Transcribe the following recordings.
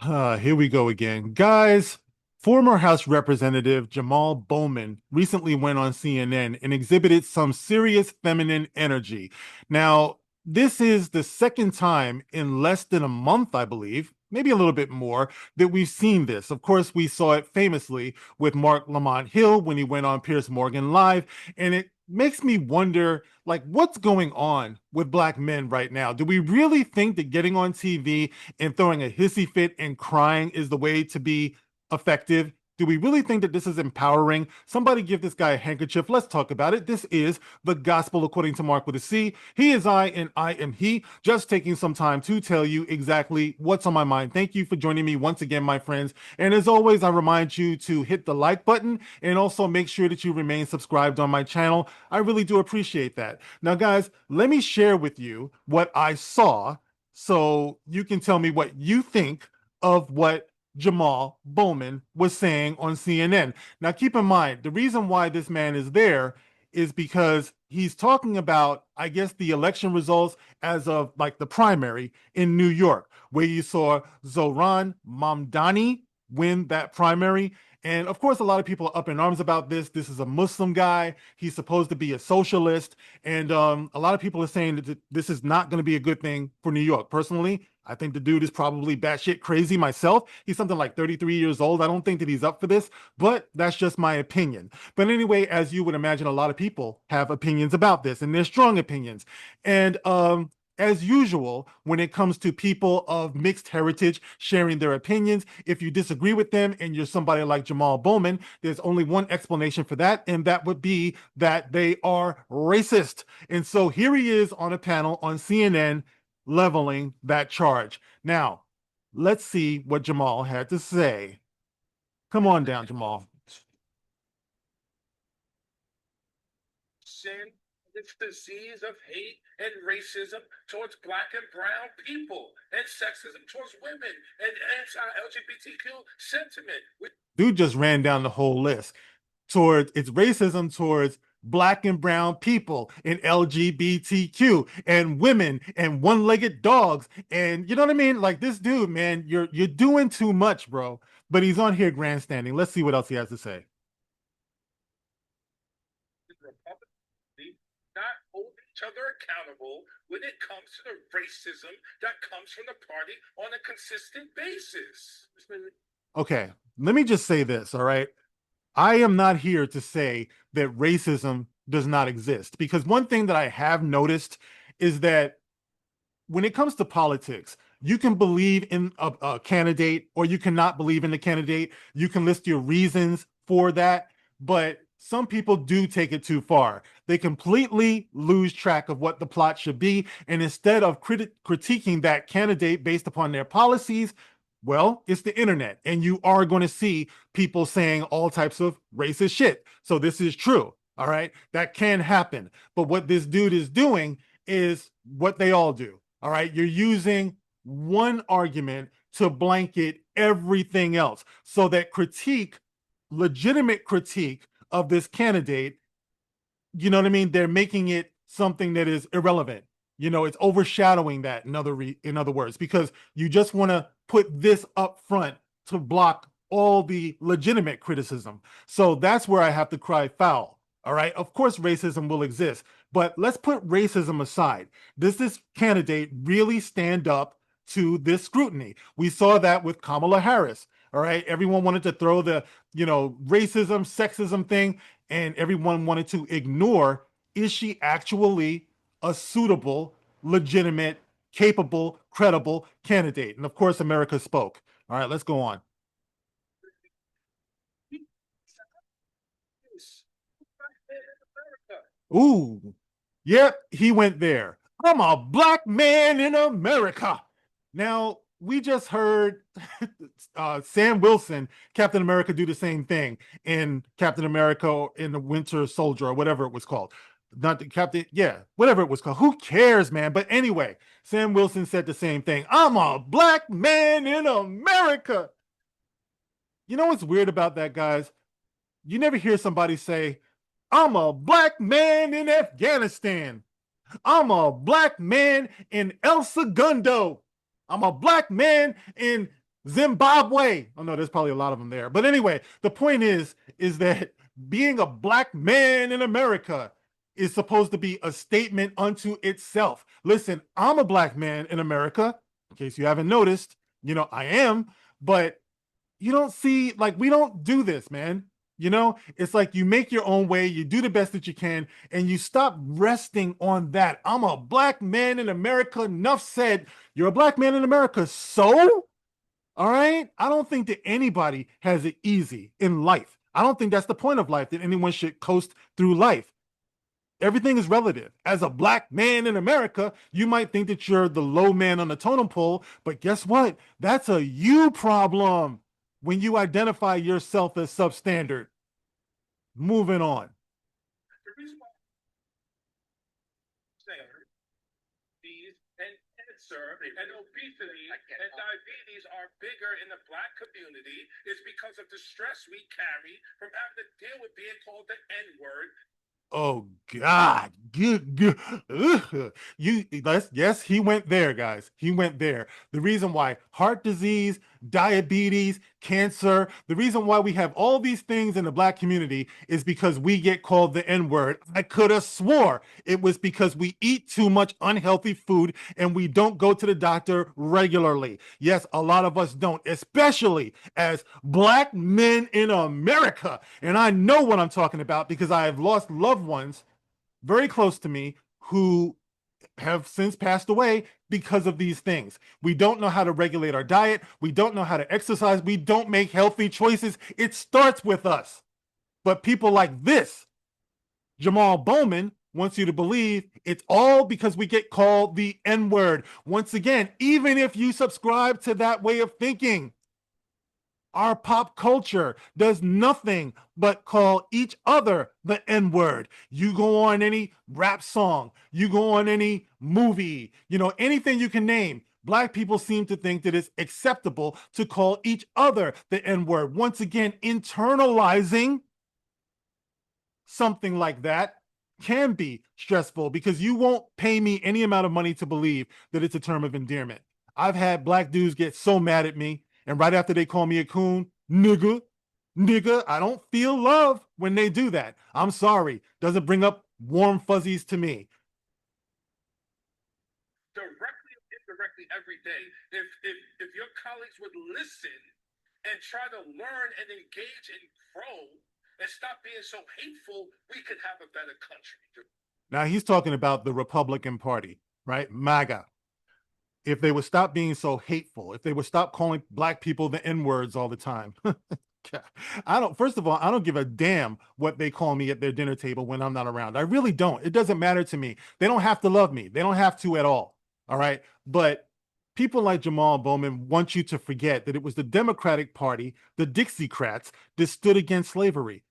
Here we go again. Guys, former House Representative Jamal Bowman recently went on CNN and exhibited some serious feminine energy. Now, this is the second time in less than a month, I believe, maybe a little bit more, that we've seen this. Of course, we saw it famously with Mark Lamont Hill when he went on Piers Morgan Live, and it makes me wonder, like, what's going on with black men right now? Do we really think that getting on TV and throwing a hissy fit and crying is the way to be effective? Do we really think that this is empowering? Somebody give this guy a handkerchief. Let's talk about it. This is the gospel according to Mark with a C. He is I and I am he. Just taking some time to tell you exactly what's on my mind. Thank you for joining me once again, my friends. And as always, I remind you to hit the like button and also make sure that you remain subscribed on my channel. I really do appreciate that. Now, guys, let me share with you what I saw so you can tell me what you think of what Jamal Bowman was saying on CNN. Now, keep in mind, the reason why this man is there is because he's talking about, I guess, the election results as of like the primary in New York, where you saw Zohran Mamdani win that primary. And of course, a lot of people are up in arms about this. This is a Muslim guy. He's supposed to be a socialist. And a lot of people are saying that this is not going to be a good thing for New York. Personally, I think the dude is probably batshit crazy myself. He's something like 33 years old. I don't think that he's up for this, but that's just my opinion. But anyway, as you would imagine, a lot of people have opinions about this, and they're strong opinions. And as usual, when it comes to people of mixed heritage sharing their opinions, if you disagree with them and you're somebody like Jamal Bowman, there's only one explanation for that, and that would be that they are racist. And so here he is on a panel on CNN leveling that charge. Now, let's see what Jamal had to say. Come on down, Jamal. Sin, this disease of hate and racism towards black and brown people, and sexism towards women, and anti-LGBTQ sentiment. Dude just ran down the whole list. Towards it's racism towards black and brown people and LGBTQ and women and one-legged dogs, and you know what I mean? Like, this dude, man, you're doing too much, bro. But he's on here grandstanding. Let's see what else he has to say. Not hold each other accountable when it comes to the racism that comes from the party on a consistent basis. Okay, let me just say this, all right? I am not here to say that racism does not exist, because one thing that I have noticed is that when it comes to politics, you can believe in a candidate or you cannot believe in the candidate. You can list your reasons for that, but some people do take it too far. They completely lose track of what the plot should be. And instead of critiquing that candidate based upon their policies, well, it's the internet, and you are going to see people saying all types of racist shit. So this is true. All right. That can happen. But what this dude is doing is what they all do. All right. You're using one argument to blanket everything else, so that legitimate critique of this candidate, you know what I mean? They're making it something that is irrelevant. You know, it's overshadowing that, in other words, because you just want to put this up front to block all the legitimate criticism. So that's where I have to cry foul. All right. Of course, racism will exist, but let's put racism aside. Does this candidate really stand up to this scrutiny? We saw that with Kamala Harris. All right. Everyone wanted to throw the, racism, sexism thing, and everyone wanted to ignore, is she actually a suitable, legitimate, capable, credible candidate? And of course, America spoke. All right, let's go on. Ooh, yep, he went there. I'm a black man in America. Now, we just heard Sam Wilson, Captain America, do the same thing in Captain America in the Winter Soldier, or whatever it was called. Not the Captain, yeah, whatever it was called. Who cares, man? But anyway, Sam Wilson said the same thing. I'm a black man in America. You know what's weird about that, guys? You never hear somebody say, I'm a black man in Afghanistan. I'm a black man in El Segundo. I'm a black man in Zimbabwe. Oh no, there's probably a lot of them there. But anyway, the point is that being a black man in America is supposed to be a statement unto itself. Listen, I'm a black man in America. In case you haven't noticed, I am, but you don't see, like, we don't do this, man. It's like you make your own way, you do the best that you can, and you stop resting on that. I'm a black man in America. Enough said. You're a black man in America. So, all right. I don't think that anybody has it easy in life. I don't think that's the point of life, that anyone should coast through life. Everything is relative. As a black man in America, you might think that you're the low man on the totem pole, but guess what? That's a you problem when you identify yourself as substandard. Moving on. The reason why these and cancer and obesity and diabetes are bigger in the black community is because of the stress we carry from having to deal with being called the N word. Oh God, good. Yes, he went there, guys. He went there. The reason why heart disease, diabetes, cancer, the reason why we have all these things in the black community is because we get called the N-word. I could have swore it was because we eat too much unhealthy food and we don't go to the doctor regularly. Yes, a lot of us don't, especially as black men in America. And I know what I'm talking about because I have lost loved ones very close to me who have since passed away because of these things. We don't know how to regulate our diet. We don't know how to exercise. We don't make healthy choices. It starts with us. But people like this, Jamal Bowman, wants you to believe it's all because we get called the N-word. Once again, even if you subscribe to that way of thinking, our pop culture does nothing but call each other the N-word. You go on any rap song, you go on any movie, anything you can name. Black people seem to think that it's acceptable to call each other the N-word. Once again, internalizing something like that can be stressful because you won't pay me any amount of money to believe that it's a term of endearment. I've had black dudes get so mad at me, and right after they call me a coon, nigga, I don't feel love when they do that. I'm sorry. Doesn't bring up warm fuzzies to me. Directly or indirectly every day. If your colleagues would listen and try to learn and engage and grow and stop being so hateful, we could have a better country. Now he's talking about the Republican Party, right? MAGA. If they would stop being so hateful, if they would stop calling black people the N-words all the time. First of all, I don't give a damn what they call me at their dinner table when I'm not around. I really don't. It doesn't matter to me. They don't have to love me. They don't have to at all. All right. But people like Jamal Bowman want you to forget that it was the Democratic Party, the Dixiecrats, that stood against slavery.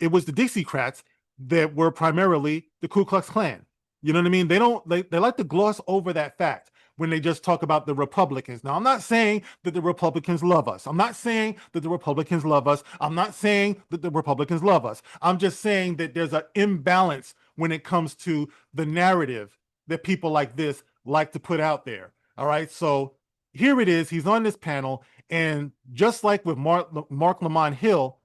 It was the Dixiecrats that were primarily the Ku Klux Klan. You know what I mean? They like to gloss over that fact when they just talk about the Republicans. Now, I'm not saying that the Republicans love us. I'm not saying that the Republicans love us. I'm not saying that the Republicans love us. I'm just saying that there's an imbalance when it comes to the narrative that people like this like to put out there. All right. So here it is. He's on this panel. And just like with Mark Lamont Hill,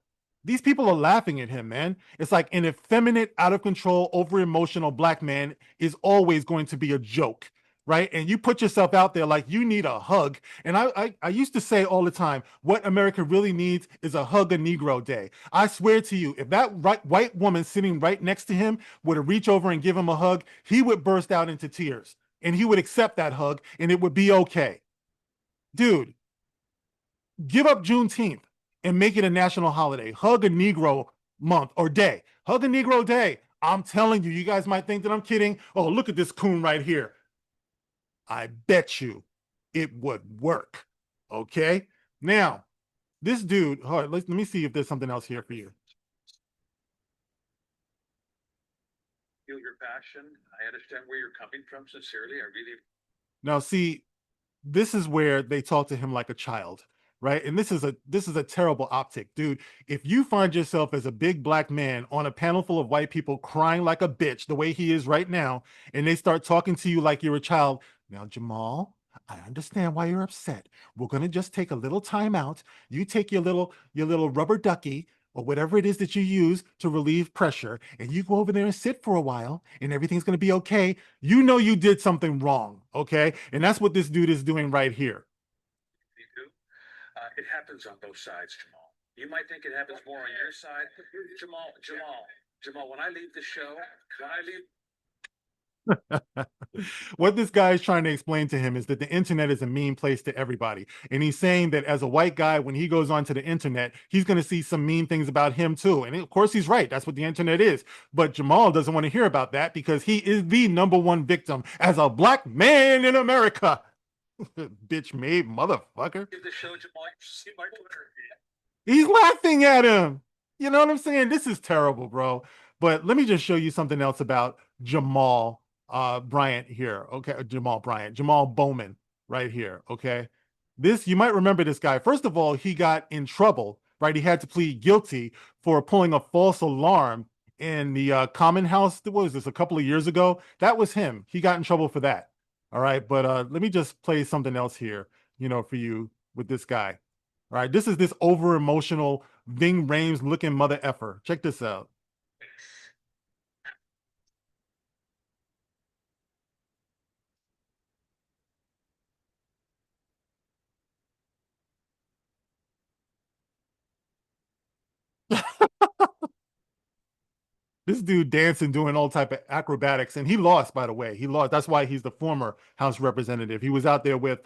these people are laughing at him, man. It's like an effeminate, out of control, over emotional black man is always going to be a joke, right? And you put yourself out there like you need a hug. And I used to say all the time, what America really needs is a hug a Negro day. I swear to you, if that white woman sitting right next to him were to reach over and give him a hug, he would burst out into tears and he would accept that hug and it would be okay. Dude, give up Juneteenth and make it a national holiday. Hug a Negro month or day. Hug a Negro day. I'm telling you, you guys might think that I'm kidding. Oh, look at this coon right here. I bet you it would work. Okay? Now, this dude, all right, let me see if there's something else here for you. Feel your passion. I understand where you're coming from. Sincerely, I really. Now, see, this is where they talk to him like a child, right? And this is a terrible optic, dude. If you find yourself as a big black man on a panel full of white people crying like a bitch the way he is right now, and they start talking to you like you're a child, now, Jamal, I understand why you're upset. We're gonna just take a little time out. You take your little rubber ducky or whatever it is that you use to relieve pressure, and you go over there and sit for a while, and everything's gonna be okay. You know you did something wrong, okay? And that's what this dude is doing right here. You do? It happens on both sides, Jamal. You might think it happens more on your side. Jamal, when I leave the show, when I leave What this guy is trying to explain to him is that the internet is a mean place to everybody. And he's saying that as a white guy, when he goes onto the internet, he's going to see some mean things about him too. And of course, he's right. That's what the internet is. But Jamal doesn't want to hear about that because he is the number one victim as a black man in America. Bitch made motherfucker. the show, Jamal, you see my Twitter feed. He's laughing at him. You know what I'm saying? This is terrible, bro. But let me just show you something else about Jamal Bryant here. Okay, Jamal Bowman right here. Okay, this you might remember this guy. First of all, he got in trouble. Right, he had to plead guilty for pulling a false alarm in the Common House. What was this? A couple of years ago. That was him. He got in trouble for that. All right, but let me just play something else here. For you with this guy. All right, this is this over emotional Ving Rhames looking mother effer. Check this out. This dude dancing, doing all type of acrobatics, and he lost. By the way, he lost. That's why he's the former House representative. He was out there with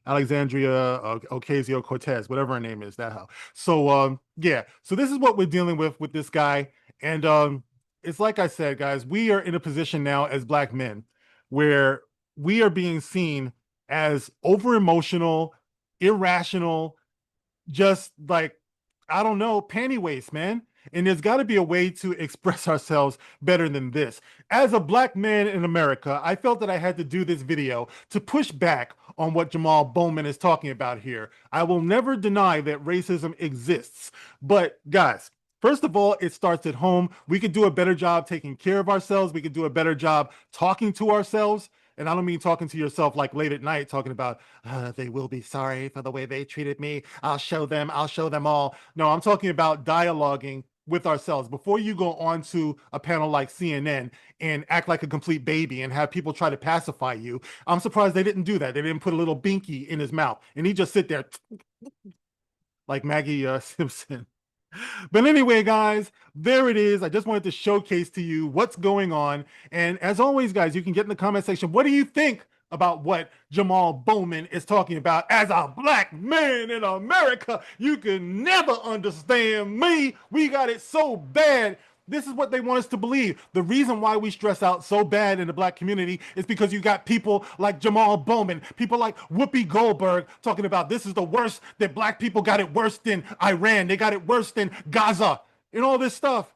Alexandria Ocasio Cortez, whatever her name is. That how. So yeah. So this is what we're dealing with this guy, and it's like I said, guys. We are in a position now as black men where we are being seen as over emotional, irrational, just like I don't know, panty waist, man. And there's got to be a way to express ourselves better than this. As a black man in America, I felt that I had to do this video to push back on what Jamal Bowman is talking about here. I will never deny that racism exists. But guys, first of all, it starts at home. We could do a better job taking care of ourselves. We could do a better job talking to ourselves. And I don't mean talking to yourself like late at night, talking about, they will be sorry for the way they treated me. I'll show them all. No, I'm talking about dialoguing with ourselves. Before you go on to a panel like CNN and act like a complete baby and have people try to pacify you, I'm surprised they didn't do that. They didn't put a little binky in his mouth and he just sit there like Maggie Simpson. But anyway, guys, there it is. I just wanted to showcase to you what's going on. And as always, guys, you can get in the comment section. What do you think about what Jamal Bowman is talking about? As a black man in America, you can never understand me. We got it so bad. This is what they want us to believe. The reason why we stress out so bad in the black community is because you got people like Jamal Bowman, people like Whoopi Goldberg talking about this is the worst, that black people got it worse than Iran. They got it worse than Gaza and all this stuff.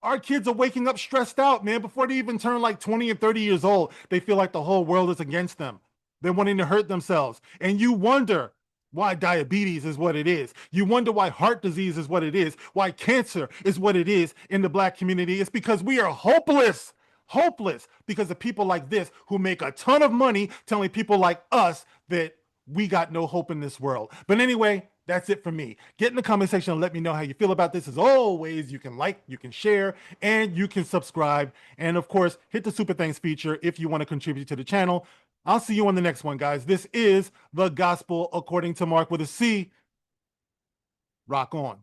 Our kids are waking up stressed out, man. Before they even turn like 20 and 30 years old, they feel like the whole world is against them. They're wanting to hurt themselves. And you wonder why diabetes is what it is. You wonder why heart disease is what it is, why cancer is what it is in the black community. It's because we are hopeless, hopeless because of people like this who make a ton of money telling people like us that we got no hope in this world. But anyway, that's it for me. Get in the comment section and let me know how you feel about this. As always, you can like, you can share, and you can subscribe. And of course, hit the Super Thanks feature if you want to contribute to the channel. I'll see you on the next one, guys. This is The Gospel According to Mark with a C. Rock on.